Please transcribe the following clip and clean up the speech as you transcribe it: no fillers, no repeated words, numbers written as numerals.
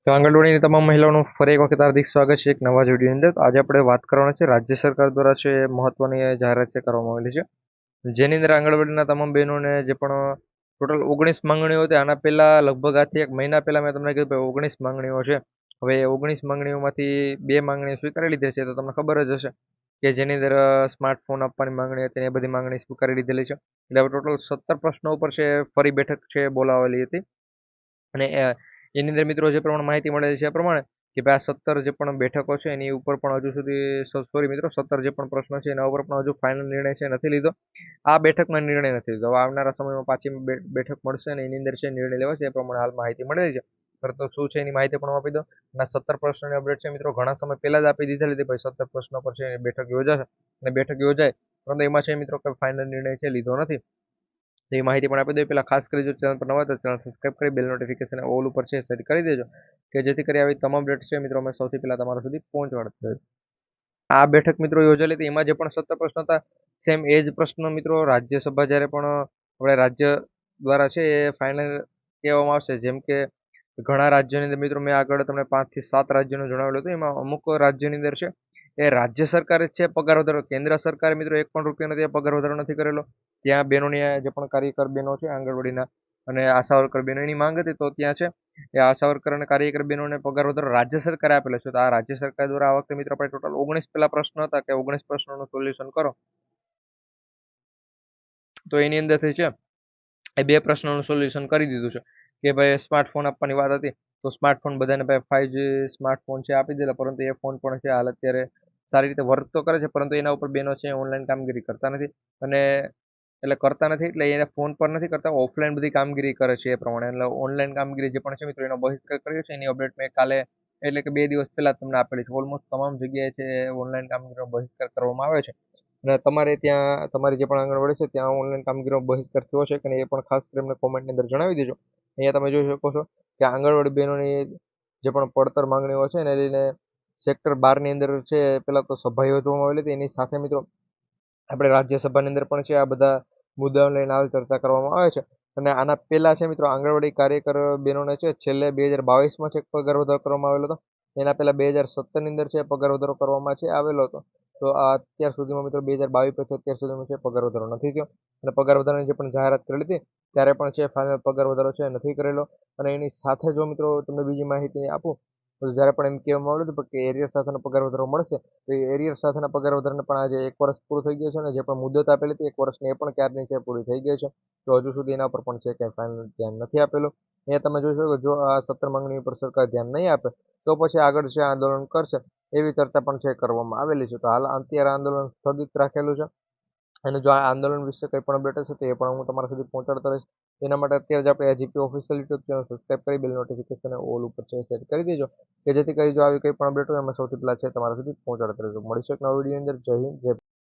તો આંગણવાડીની તમામ મહિલાઓનું ફરી એક વખત હાર્દિક સ્વાગત છે એક નવા જ વિડીયોની અંદર. તો આજે આપણે વાત કરવાના છે રાજ્ય સરકાર દ્વારા છે મહત્વની જાહેરાત છે કરવામાં આવેલી છે, જેની અંદર આંગણવાડીના તમામ બહેનોને જે પણ ટોટલ 19 માંગણીઓ હતી. આના પહેલા લગભગ આજથી એક મહિના પહેલા મેં તમને કીધું ભાઈ 19 માંગણીઓ છે. હવે એ 19 માંગણીઓમાંથી 2 માંગણીઓ સ્વીકારી લીધી છે. તો તમને ખબર જ હશે કે જેની અંદર સ્માર્ટફોન આપવાની માંગણી હતી, એ બધી માંગણી સ્વીકારી લીધેલી છે. એટલે હવે ટોટલ 17 પ્રશ્નો ઉપર છે ફરી બેઠક છે બોલાવેલી હતી. અને એની અંદર મિત્રો જે પ્રમાણે માહિતી મળે છે એ પ્રમાણે કે ભાઈ આ 17 જે પણ બેઠકો છે એની ઉપર પણ હજુ સુધી સોરી મિત્રો 17 જે પણ પ્રશ્નો છે એના ઉપર પણ હજુ ફાઇનલ નિર્ણય છે નથી લીધો. આ બેઠકમાં નિર્ણય નથી લીધો. હવે આવનારા સમયમાં પાછી બેઠક મળશે અને એની અંદર છે નિર્ણય લેવાશે, એ પ્રમાણે હાલ માહિતી મળેલી છે. પરંતુ શું છે એની માહિતી પણ આપી દો. અને 17 પ્રશ્નોની અપડેટ છે મિત્રો ઘણા સમય પહેલા જ આપી દીધેલી હતી. ભાઈ 17 પ્રશ્નો પર છે બેઠક યોજાશે અને બેઠક યોજાય, પરંતુ એમાં છે મિત્રો કોઈ ફાઇનલ નિર્ણય છે લીધો નથી. તો એ માહિતી પણ આપી દો. પહેલા ખાસ કરી જો ચેનલ પર નવા તો ચેનલ સબસ્ક્રાઇબ કરી બેલ નોટિફિકેશન ઓલ ઉપર છે સેટ કરી દેજો, કે જેથી કરી આવી તમામ અપડેટ છે મિત્રો અમે સૌથી પહેલા તમારા સુધી પહોંચાડતા રહીશું. આ બેઠક મિત્રો યોજાયેલી હતી, એમાં જે પણ 17 પ્રશ્નો હતા સેમ એ જ પ્રશ્નો મિત્રો રાજ્યસભા જ્યારે પણ આપણે રાજ્ય દ્વારા છે એ ફાઇનલ કહેવામાં આવશે. જેમ કે ઘણા રાજ્યોની અંદર મિત્રો મેં આગળ તમને 5 થી 7 રાજ્યોનું જણાવેલું હતું. એમાં અમુક રાજ્યોની અંદર છે એ રાજ્ય સરકારે જ છે પગાર વધારો, કેન્દ્ર સરકારે મિત્રો 1 પણ રૂપિયાનો ત્યાં પગાર વધારો નથી કરેલો. ત્યાં બહેનોની જે પણ કાર્યકર બહેનો છે આંગણવાડીના અને આશા વર્કર બહેનો એની માંગ હતી, તો ત્યાં છે એ આશા વર્કર અને કાર્યકર બહેનોને પગાર વધારો રાજ્ય સરકારે આપેલો છે. તો આ રાજ્ય સરકાર દ્વારા આ વખતે મિત્રો આપણે ટોટલ 19 પેલા પ્રશ્નો હતા કે 19 પ્રશ્નોનું સોલ્યુશન કરો. તો એની અંદરથી છે એ 2 પ્રશ્નોનું સોલ્યુશન કરી દીધું છે કે ભાઈ સ્માર્ટફોન આપવાની વાત હતી, તો સ્માર્ટફોન બધાને ભાઈ 5G સ્માર્ટફોન છે આપી દીધેલા, પરંતુ એ ફોન પણ છે હાલ અત્યારે સારી રીતે વર્ક તો કરે છે, પરંતુ એના ઉપર બહેનો છે ઓનલાઈન કામગીરી કરતા નથી. અને એટલે કરતા નથી એટલે એને ફોન પર નથી કરતા, ઓફલાઈન બધી કામગીરી કરે છે એ પ્રમાણે. એટલે ઓનલાઈન કામગીરી જે પણ છે મિત્રો એનો બહિષ્કાર કર્યો છે. એની અપડેટ મેં કાલે એટલે કે 2 દિવસ પહેલા તમને આપેલી છે. ઓલમોસ્ટ તમામ જગ્યાએ છે ઓનલાઈન કામગીરીનો બહિષ્કાર કરવામાં આવે છે. અને તમારે ત્યાં તમારી જે પણ આંગણવાડી છે ત્યાં ઓનલાઈન કામગીરીનો બહિષ્કાર થયો છે કે નહીં એ પણ ખાસ કરીને કોમેન્ટની અંદર જણાવી દેજો. અહીંયા તમે જોઈ શકો છો કે આંગણવાડી બહેનોની જે પણ પડતર માંગણીઓ છે એને લઈને સેક્ટર 12 ની અંદર છે પહેલા તો સભા યોજવામાં આવેલી હતી. એની સાથે મિત્રો આપણે રાજ્યસભાની અંદર પણ છે આ બધા મુદ્દાઓ લઈને હાલ ચર્ચા કરવામાં આવે છે. અને આના પહેલા છે મિત્રો આંગણવાડી કાર્યકર બહેનોને છે છેલ્લે 2022માં છે પગાર વધારો કરવામાં આવેલો હતો. એના પહેલા 2017 ની અંદર છે પગાર વધારો કરવામાં છે આવેલો હતો. તો આ અત્યાર સુધીમાં મિત્રો 2022 પછી અત્યાર સુધીમાં છે પગાર વધારો નથી થયો. અને પગાર વધારાની જે પણ જાહેરાત કરેલી હતી ત્યારે પણ છે ફાઇનલ પગાર વધારો છે નથી કરેલો. અને એની સાથે જો મિત્રો તમને બીજી માહિતી આપું તો જ્યારે પણ એમ કહેવામાં આવ્યું હતું કે એરિયર સાથેનો પગાર વધારો મળશે, તો એ એરિયર સાથેના પગાર વધારાને પણ આજે 1 વર્ષ પૂરું થઈ ગયું છે. અને જે પણ મુદત આપેલી હતી 1 વર્ષની એ પણ ક્યારની છે પૂરી થઈ ગઈ છે. તો હજુ સુધી એના પર પણ છે કે ફાઇનલ ધ્યાન નથી આપેલું. અહીંયા તમે જોઈ શકો જો આ 17 માંગણી ઉપર સરકાર ધ્યાન નહીં આપે તો પછી આગળ છે આંદોલન કરશે, એવી ચર્ચા પણ છે કરવામાં આવેલી છે. તો હાલ અત્યારે આંદોલન સ્થગિત રાખેલું છે. અને જો આ આંદોલન વિશે કંઈ પણ અપડેટ હશે તો એ પણ હું તમારા સુધી પહોંચાડતો રહીશ. એના માટે અત્યારે જ આપણે GP official YouTube channel subscribe કરી બેલ નોટિફિકેશન ઓલ ઉપર છે સેટ કરી દેજો, કે જેથી કરી જો આવી કંઈ પણ અપડેટ હોય એમાં સૌથી પહેલા છે તમારા સુધી પહોંચાડતો રહીશું. મળીશું એક નવા વિડીયોની અંદર. જય હિન્દ, જય ભારત.